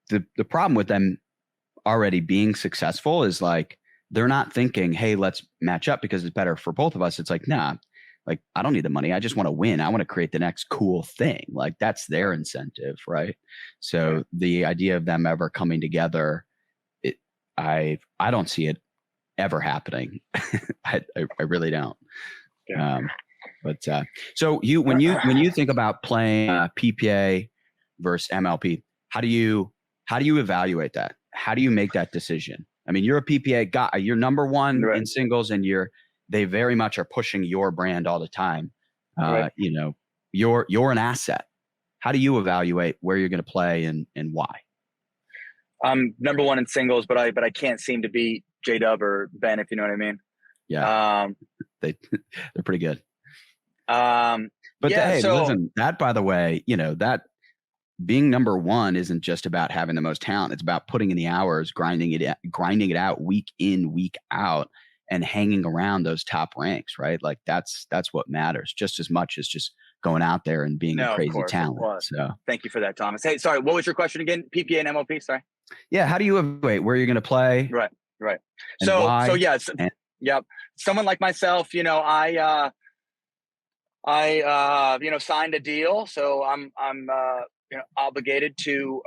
Speaker 2: the problem with them already being successful is like, they're not thinking, hey, let's match up because it's better for both of us. It's like, nah, like, I don't need the money. I just want to win. I want to create the next cool thing. Like that's their incentive. Right. So the idea of them ever coming together, I don't see it ever happening. I really don't. Yeah. So when you think about playing PPA versus MLP, how do you evaluate that? How do you make that decision? I mean, you're a PPA guy. You're number one in singles, and they very much are pushing your brand all the time. You're an asset. How do you evaluate where you're going to play and why?
Speaker 1: I'm number one in singles, but I can't seem to beat J-Dub or Ben, if you know what I mean.
Speaker 2: Yeah. They're pretty good. But listen, that, by the way, being number one isn't just about having the most talent. It's about putting in the hours, grinding it out week in, week out, and hanging around those top ranks, right? Like that's what matters just as much as just going out there and being a
Speaker 1: No, of
Speaker 2: crazy
Speaker 1: course.
Speaker 2: talent.
Speaker 1: Well,
Speaker 2: So
Speaker 1: thank you for that, Thomas. Hey, sorry, what was your question again? PPA and MLP, sorry.
Speaker 2: yeah, how do you evaluate where you're going to play?
Speaker 1: Right.
Speaker 2: And
Speaker 1: So
Speaker 2: why?
Speaker 1: yes, yep. Someone like myself, I signed a deal, so I'm obligated to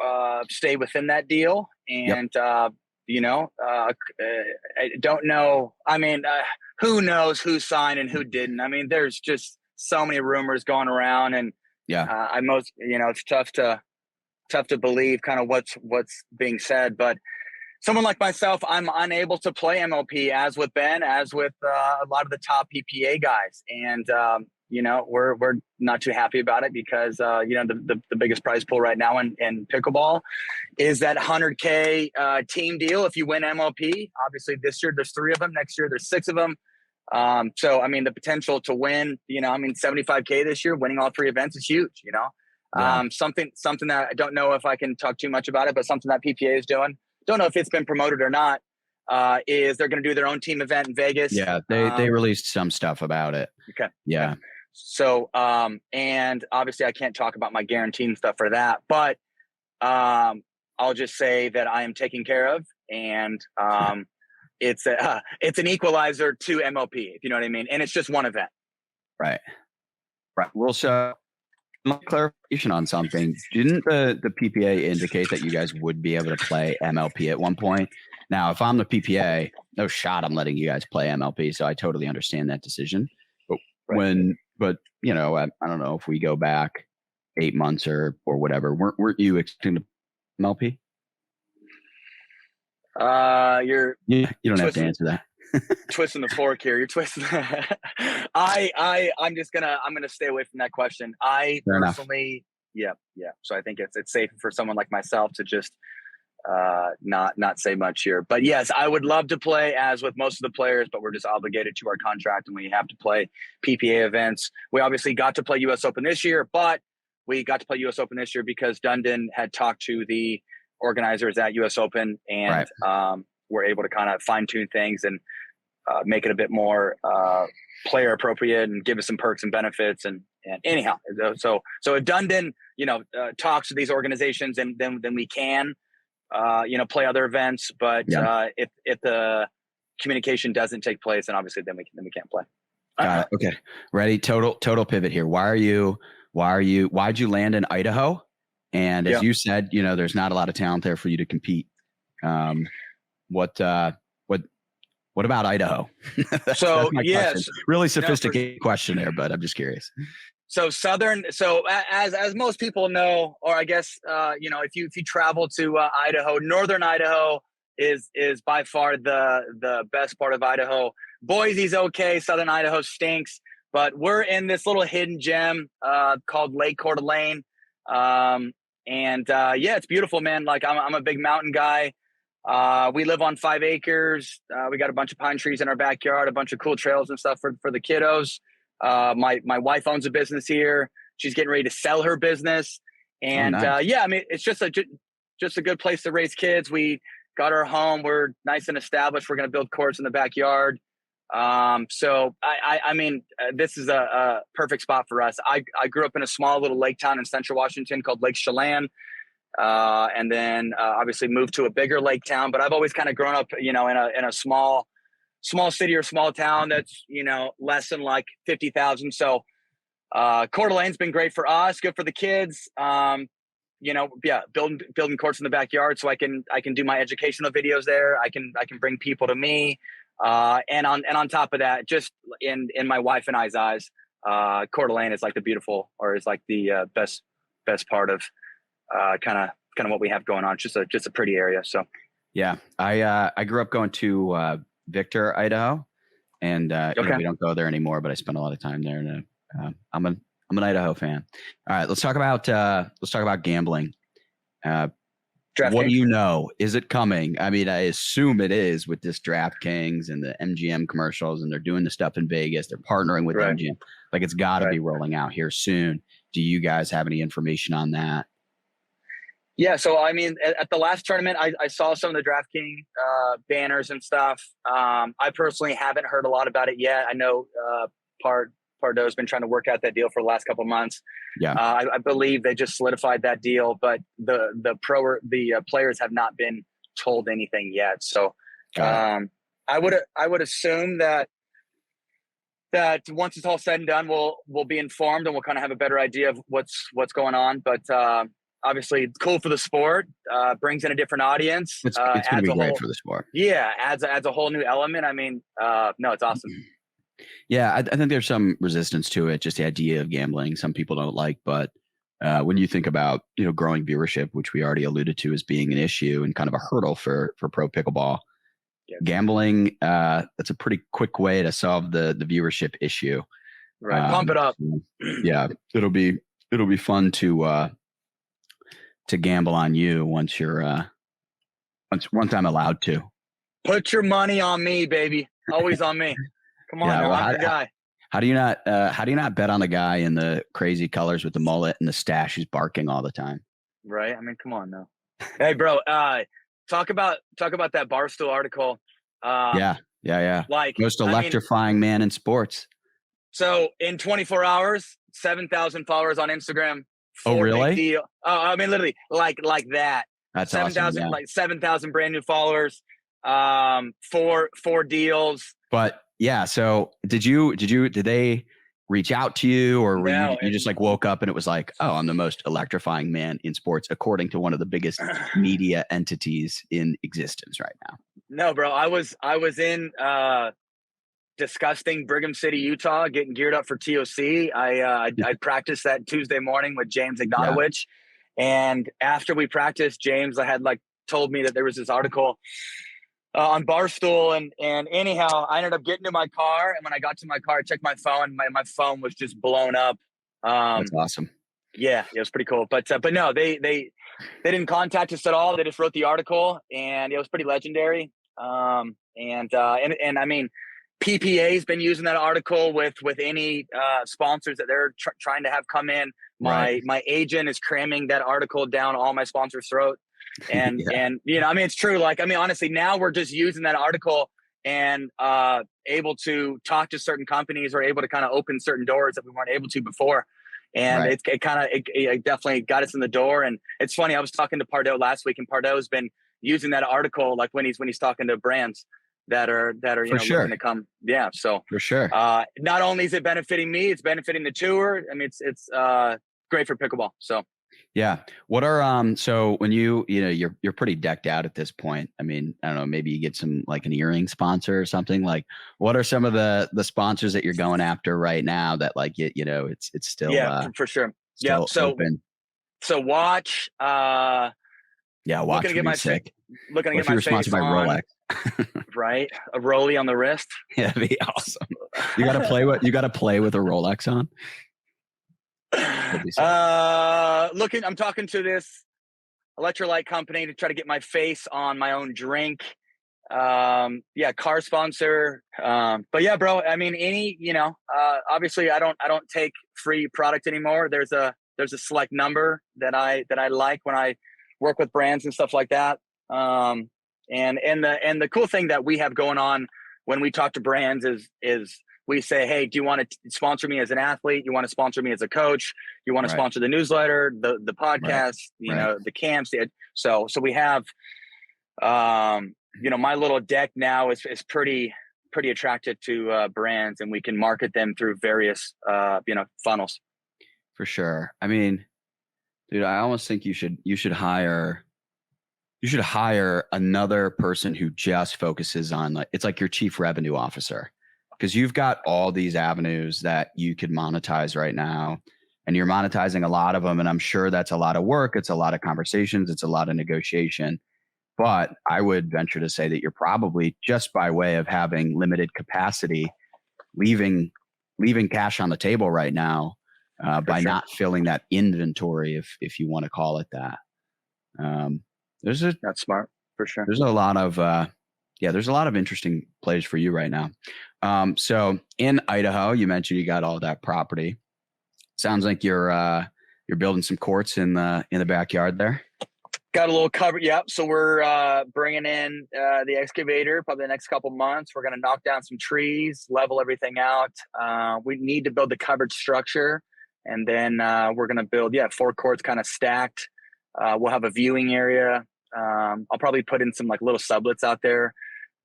Speaker 1: stay within that deal, and I don't know. I mean, who knows who signed and who didn't? I mean, there's just so many rumors going around, and it's tough to believe kind of what's being said, but. Someone like myself, I'm unable to play MLP as with Ben, as with a lot of the top PPA guys, and we're not too happy about it because the biggest prize pool right now in pickleball is that 100K team deal. If you win MLP, obviously this year there's 3 of them, next year there's 6 of them. So I mean the potential to win, 75K this year, winning all 3 events is huge. Something that I don't know if I can talk too much about it, but something that PPA is doing. Don't know if it's been promoted or not, is they're going to do their own team event in Vegas.
Speaker 2: Yeah, they released some stuff about it.
Speaker 1: Okay.
Speaker 2: Yeah.
Speaker 1: Okay. So, and obviously I can't talk about my guarantee and stuff for that, but I'll just say that I am taken care of, and it's an equalizer to MLP, if you know what I mean. And it's just one event.
Speaker 2: Right. Well, so clarification on something. Didn't the PPA indicate that you guys would be able to play MLP at one point? Now, if I'm the PPA, no shot I'm letting you guys play MLP. So I totally understand that decision. But I don't know if we go back 8 months or whatever, weren't you expecting to MLP?
Speaker 1: You
Speaker 2: don't have to answer that.
Speaker 1: Twisting the fork here. You're twisting. I'm gonna stay away from that question. I
Speaker 2: Fair
Speaker 1: personally, enough. Yeah. So I think it's safe for someone like myself to just not say much here. But yes, I would love to play as with most of the players, but we're just obligated to our contract and we have to play PPA events. We obviously got to play US Open this year, but we got to play US Open this year because Dundon had talked to the organizers at US Open, and we're able to kind of fine tune things and make it a bit more player appropriate and give us some perks and benefits. And anyhow, so if Dundon, talks to these organizations, and then we can, play other events. But if the communication doesn't take place, then obviously then we can't play.
Speaker 2: Okay. Ready? Total pivot here. Why'd you land in Idaho? And as you said, there's not a lot of talent there for you to compete. What about Idaho? That's my question. Really sophisticated question there, but I'm just curious.
Speaker 1: So as most people know, or I guess if you travel to Idaho, northern Idaho is by far the best part of Idaho. Boise's okay, southern Idaho stinks, but we're in this little hidden gem called Lake Coeur d'Alene. It's beautiful, man. Like I'm a big mountain guy. We live on 5 acres. We got a bunch of pine trees in our backyard, a bunch of cool trails and stuff for the kiddos. My wife owns a business here. She's getting ready to sell her business. And
Speaker 2: nice.
Speaker 1: It's just a good place to raise kids. We got our home. We're nice and established. We're going to build courts in the backyard. This is a perfect spot for us. I grew up in a small little lake town in central Washington called Lake Chelan. And then obviously moved to a bigger lake town, but I've always kind of grown up, in a small city or small town that's, less than like 50,000. So, Coeur d'Alene's been great for us, good for the kids. Building courts in the backyard so I can do my educational videos there. I can bring people to me. And on top of that, just in my wife and I's eyes, Coeur d'Alene is like the best part of kind of what we have going on. It's just a pretty area. So
Speaker 2: yeah, I grew up going to Victor, Idaho, and we don't go there anymore, but I spent a lot of time there, and I'm an Idaho fan. All right, let's talk about gambling. What do you know? Is it coming? I mean, I assume it is with this DraftKings and the MGM commercials, and they're doing the stuff in Vegas. They're partnering with MGM. Like it's got to be rolling out here soon. Do you guys have any information on that?
Speaker 1: Yeah, so I mean, at the last tournament, I saw some of the DraftKings banners and stuff. I personally haven't heard a lot about it yet. I know Pardo's been trying to work out that deal for the last couple of months.
Speaker 2: Yeah.
Speaker 1: I believe they just solidified that deal, but the players have not been told anything yet. So I would assume that once it's all said and done, we'll be informed and we'll kind of have a better idea of what's going on. But obviously, it's cool for the sport. Brings in a different audience.
Speaker 2: It's going to be great for the sport.
Speaker 1: Yeah, adds a whole new element. I mean, no, it's awesome.
Speaker 2: Yeah, I think there's some resistance to it, just the idea of gambling. Some people don't like, but when you think about growing viewership, which we already alluded to as being an issue and kind of a hurdle for pro pickleball, gambling, that's a pretty quick way to solve the viewership issue.
Speaker 1: Right, pump it up.
Speaker 2: Yeah, it'll be fun to gamble on you once you're once I'm allowed to.
Speaker 1: Put your money on me, baby. Always on me. Come on, now, I'm your guy.
Speaker 2: How do you not bet on the guy in the crazy colors with the mullet and the stash who's barking all the time?
Speaker 1: Right. I mean, come on now. Hey, bro. Talk about that Barstool article.
Speaker 2: Yeah. Like most electrifying man in sports.
Speaker 1: So in 24 hours, 7,000 followers on Instagram.
Speaker 2: Oh, really?
Speaker 1: Deal. Oh, I mean, literally like that.
Speaker 2: That's
Speaker 1: 7,000,
Speaker 2: awesome.
Speaker 1: like 7,000 brand new followers. Four deals.
Speaker 2: But yeah, so did they reach out to you, or were you just like woke up and it was like, oh, I'm the most electrifying man in sports, according to one of the biggest media entities in existence right now?
Speaker 1: No, bro. I was in disgusting Brigham City, Utah, getting geared up for TOC. I practiced that Tuesday morning with James Ignatowicz. And after we practiced, James had told me that there was this article on Barstool, and anyhow, I ended up getting to my car, and when I got to my car, I checked my phone. My phone was just blown up.
Speaker 2: That's awesome.
Speaker 1: Yeah, it was pretty cool. But no, they didn't contact us at all. They just wrote the article, and it was pretty legendary. And I mean, PPA's been using that article with any sponsors that they're trying to have come in. My agent is cramming that article down all my sponsors' throat. And I mean, it's true. Honestly, now we're just using that article and able to talk to certain companies, or able to kind of open certain doors that we weren't able to before. And it definitely got us in the door. And it's funny, I was talking to Pardo last week, and Pardo's been using that article when he's talking to brands that are looking to come. Yeah, so
Speaker 2: for sure.
Speaker 1: Not only is it benefiting me, it's benefiting the tour. I mean, it's great for pickleball. So.
Speaker 2: Yeah. What are so when you're pretty decked out at this point. I mean, I don't know, maybe you get some an earring sponsor or something. Like, what are some of the sponsors that you're going after right now that it's still
Speaker 1: for sure. Yeah. So
Speaker 2: open.
Speaker 1: So watch.
Speaker 2: Watch. Looking to get my
Speaker 1: sick.
Speaker 2: Looking to get my sponsored by Rolex.
Speaker 1: Right, a Rollie on the wrist.
Speaker 2: Yeah, that'd be awesome. You got to play with a Rolex on.
Speaker 1: I'm talking to this electrolyte company to try to get my face on my own drink. Car sponsor. But yeah, bro, I mean, obviously I don't take free product anymore. There's a select number that I like when I work with brands and stuff like that. And the cool thing that we have going on when we talk to brands is we say, hey, do you want to sponsor me as an athlete? You want to sponsor me as a coach? You want to sponsor the newsletter, the podcast, the camps. So we have, my little deck now is pretty attractive to brands, and we can market them through various, funnels.
Speaker 2: For sure. I mean, dude, I almost think you should hire another person who just focuses on it's like your chief revenue officer. Because you've got all these avenues that you could monetize right now, and you're monetizing a lot of them. And I'm sure that's a lot of work. It's a lot of conversations. It's a lot of negotiation. But I would venture to say that you're probably, just by way of having limited capacity, leaving cash on the table right now by not filling that inventory, if you want to call it that.
Speaker 1: That's smart, for sure.
Speaker 2: There's a lot of interesting plays for you right now. So in Idaho, you mentioned you got all that property. Sounds like you're building some courts in the backyard there.
Speaker 1: got a little cover. Yep. So we're bringing in the excavator probably the next couple months. We're going to knock down some trees, level everything out. We need to build the covered structure, and then we're going to build 4 courts kind of stacked. We'll have a viewing area. I'll probably put in some like little sublets out there.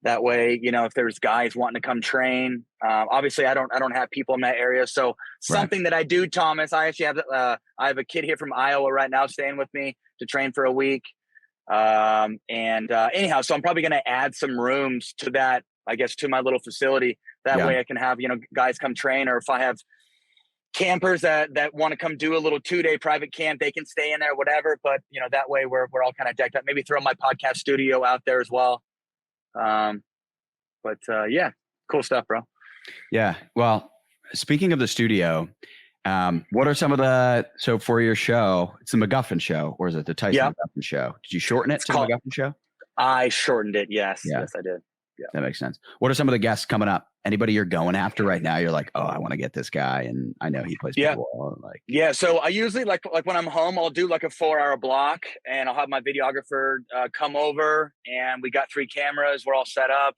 Speaker 1: That way, if there's guys wanting to come train, obviously I don't have people in that area. So something that I do, Thomas, I actually have, I have a kid here from Iowa right now staying with me to train for a week. Anyhow, so I'm probably going to add some rooms to that, I guess, to my little facility. That way I can have, guys come train, or if I have campers that want to come do a little 2-day private camp, they can stay in there, whatever. But, that way we're all kind of decked up. Maybe throw my podcast studio out there as well. Cool stuff, bro.
Speaker 2: Yeah. Well, speaking of the studio, what are some of so for your show, it's the McGuffin show, or is it the Tyson McGuffin show? Did you shorten it to the McGuffin show? I
Speaker 1: shortened it. Yes. Yes, I did. Yeah.
Speaker 2: That makes sense. What are some of the guests coming up? Anybody you're going after right now? You're like, oh, I want to get this guy, and I know he plays pickleball.
Speaker 1: So I usually like when I'm home, I'll do like a 4-hour block, and I'll have my videographer come over, and we got 3 cameras. We're all set up.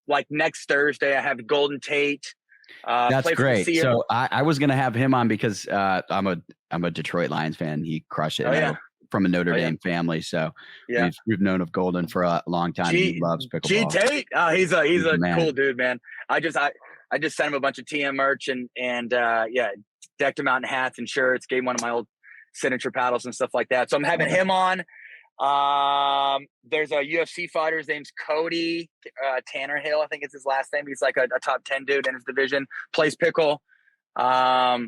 Speaker 1: Like next Thursday, I have Golden Tate.
Speaker 2: That's great. So I was gonna have him on because I'm a Detroit Lions fan. He crushed it. From a Notre Dame family, so we've known of Golden for a long time. He loves pickleball. G
Speaker 1: Tate, he's a cool dude, man. I just sent him a bunch of TM merch and decked him out in hats and shirts. Gave him one of my old signature paddles and stuff like that. So I'm having him on. There's a UFC fighter. His name's Cody Tannerhill, I think it's his last name. He's like a top 10 dude in his division. Plays pickle. There's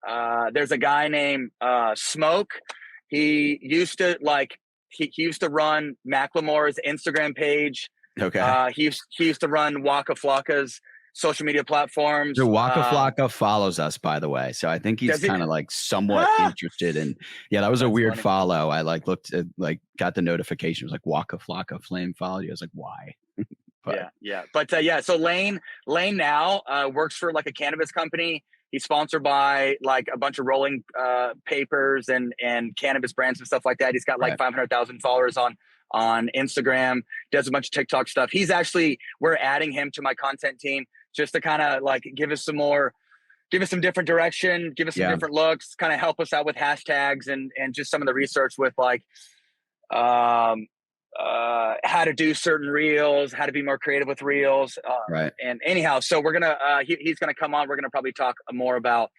Speaker 1: a guy named Smoke. He used to he used to run Macklemore's Instagram page.
Speaker 2: Okay.
Speaker 1: He used to run Waka Flocka's social media platforms.
Speaker 2: So Waka Flocka follows us, by the way. So I think he's kind of like somewhat interested in. Yeah, that was a weird follow. I looked at got the notification. It was like Waka Flocka Flame followed you. I was like, why?
Speaker 1: So Lane now works for like a cannabis company. He's sponsored by like a bunch of rolling papers and cannabis brands and stuff like that. He's got like 500,000 followers on Instagram, does a bunch of TikTok stuff. We're adding him to my content team just to kind of like give us some different direction, give us some different looks, kind of help us out with hashtags and just some of the research with like how to do certain reels, how to be more creative with reels. And anyhow, so we're going to, he's going to come on. We're going to probably talk more about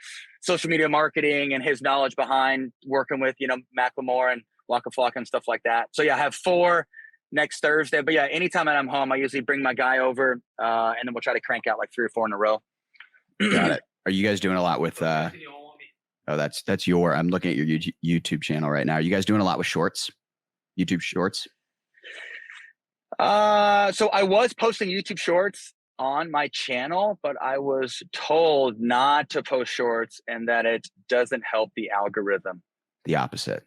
Speaker 1: social media marketing and his knowledge behind working with, Macklemore and Waka Flocka and stuff like that. So I have 4 next Thursday, but anytime that I'm home, I usually bring my guy over, and then we'll try to crank out like 3 or 4 in a row.
Speaker 2: Got it. Are you guys doing a lot with, I'm looking at your YouTube channel right now. Are you guys doing a lot with shorts, YouTube shorts?
Speaker 1: So I was posting YouTube shorts on my channel, but I was told not to post shorts and that it doesn't help the algorithm.
Speaker 2: The opposite.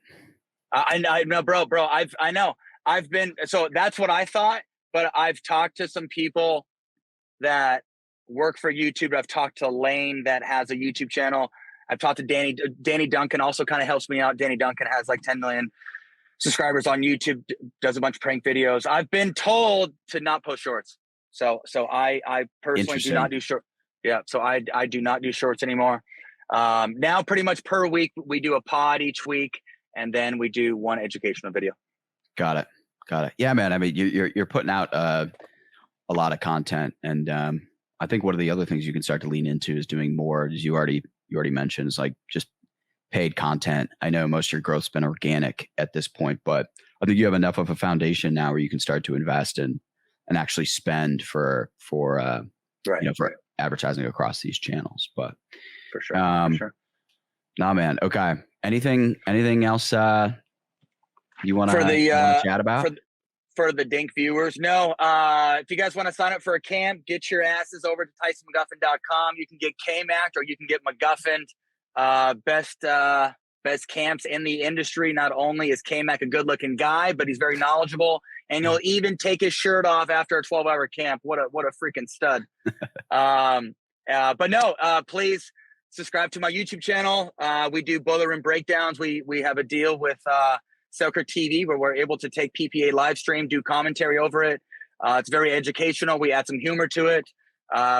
Speaker 1: I know, bro. I know. So that's what I thought, but I've talked to some people that work for YouTube. I've talked to Lane that has a YouTube channel. I've talked to Danny Duncan also kind of helps me out. Danny Duncan has like 10 million subscribers on YouTube, does a bunch of prank videos. I've been told to not post shorts. So I personally do not do short. Yeah. So I do not do shorts anymore. Now pretty much per week, we do a pod each week, and then we do 1 educational video.
Speaker 2: Got it. Yeah, man. I mean, you're putting out a lot of content, and I think one of the other things you can start to lean into is doing more, as you already mentioned, is like just paid content. I know most of your growth's been organic at this point, but I think you have enough of a foundation now where you can start to invest in and actually spend for advertising across these channels. But
Speaker 1: for sure.
Speaker 2: Nah, man. Okay. Anything else you want to chat about?
Speaker 1: For the Dink viewers, no. If you guys want to sign up for a camp, get your asses over to TysonMcGuffin.com. You can get K-Mac or you can get McGuffin. Best camps in the industry. Not only is K-Mac a good-looking guy, but he's very knowledgeable, and he'll even take his shirt off after a 12-hour camp. What a freaking stud! But no, please subscribe to my YouTube channel. We do boiler room breakdowns. We have a deal with Selker TV where we're able to take PPA live stream, do commentary over it. It's very educational. We add some humor to it.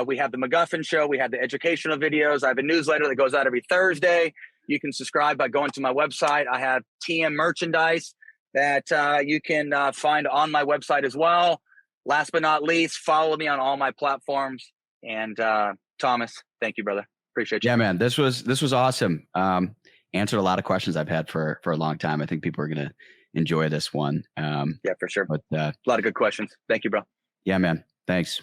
Speaker 1: We have the McGuffin show. We have the educational videos. I have a newsletter that goes out every Thursday. You can subscribe by going to my website. I have TM merchandise that you can find on my website as well. Last but not least, follow me on all my platforms. And Thomas, thank you, brother. Appreciate you.
Speaker 2: Yeah, man, this was awesome. Answered a lot of questions I've had for a long time. I think people are going to enjoy this one.
Speaker 1: Yeah, for sure.
Speaker 2: But
Speaker 1: a lot of good questions. Thank you, bro.
Speaker 2: Yeah, man. Thanks.